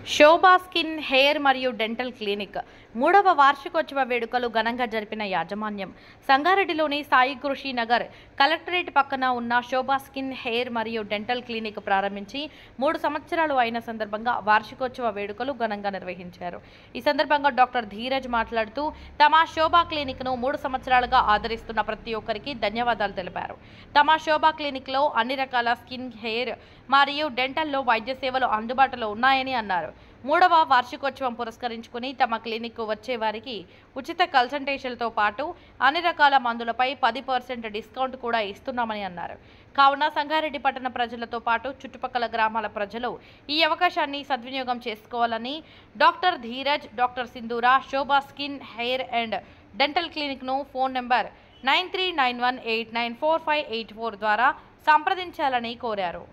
శోభా skin hair మరియు dental clinic మూడవ వార్షికోత్సవ వేడుకలు ఘనంగా జరిపిన యాజమాన్యం సంగారెడ్డిలోని సాయి కృషి నగర్ కలెక్టరేట్ పక్కన ఉన్న శోభా స్కిన్ హెయిర్ మరియు డెంటల్ క్లినిక్ ప్రారంభించి 3 సంవత్సరాలు అయిన సందర్భంగా వార్షికోత్సవ వేడుకలు ఘనంగా నిర్వహించారు. ఈ సందర్భంగా డాక్టర్ ధీరజ్ మాట్లాడుతూ తమ శోభా క్లినిక్ ను 3 సంవత్సరాలుగా ఆదరిస్తున్న ప్రతి ఒక్కరికి ధన్యవాదాలు తెలిపారు. తమ శోభా క్లినిక్ లో అన్ని రకాల స్కిన్, హెయిర్ మరియు డెంటల్ లో వైద్య సేవలు అందుబాటులో ఉన్నాయని అన్నారు. మూడవ వార్షికోత్సవం పురస్కరించుకుని తమ క్లినిక్ వచ్చే వారికి ఉచిత కన్సల్టేషన్లతో పాటు అన్ని రకాల మందులపై 10% డిస్కౌంట్ కూడా ఇస్తున్నామని అన్నారు. కావున సంగారెడ్డి పట్టణ ప్రజలతో పాటు చుట్టుపక్కల గ్రామాల ప్రజలు ఈ అవకాశాన్ని సద్వినియోగం చేసుకోవాలని doctor Dheeraj, doctor Sindhura Shobha skin, hair and dental clinic ను ఫోన్ నెంబర్ 9391894584 ద్వారా సంప్రదించాలని కోరారు.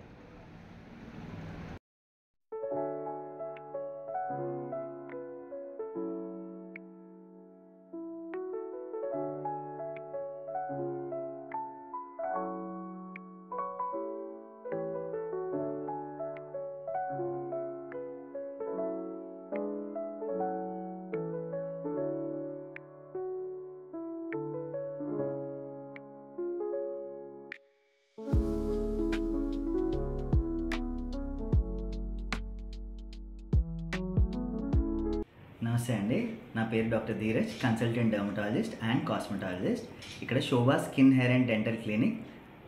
నమస్తే అండి, నా పేరు doctor Dheeraj, consultant dermatologist and cosmetologist. ఇక్కడ Shobha skin, hair and dental clinic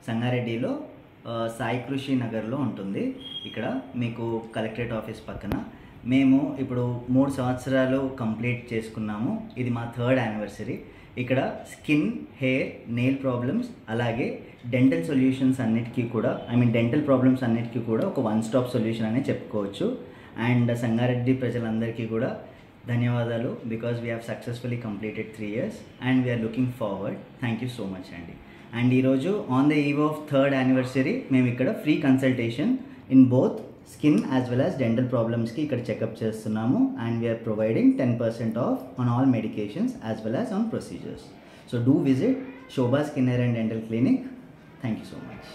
సంగారెడ్డిలో సాయి కృషి నగర్లో ఉంటుంది. ఇక్కడ మీకు కలెక్టరేట్ ఆఫీస్ పక్కన. మేము ఇప్పుడు 3 సంవత్సరాలు కంప్లీట్ చేసుకున్నాము. ఇది మా 3rd యానివర్సరీ. ఇక్కడ స్కిన్, హెయిర్, నెయిల్ ప్రాబ్లమ్స్ అలాగే డెంటల్ సొల్యూషన్స్ అన్నిటికీ కూడా డెంటల్ ప్రాబ్లమ్స్ అన్నిటికీ కూడా ఒక 1 స్టాప్ సొల్యూషన్ అనే చెప్పుకోవచ్చు. అండ్ సంగారెడ్డి ప్రజలందరికీ కూడా ధన్యవాదాలు, because we have successfully completed 3 years and we are looking forward. Thank you so much అండి. అండ్ ఈరోజు on the eve of 3rd anniversary మేము ఇక్కడ free consultation in both skin as well as dental ప్రాబ్లమ్స్కి ఇక్కడ checkup చేస్తున్నాము. And we are providing 10% off on all medications as well as on procedures. So do visit Shobha skin, hair and dental clinic. Thank you so much.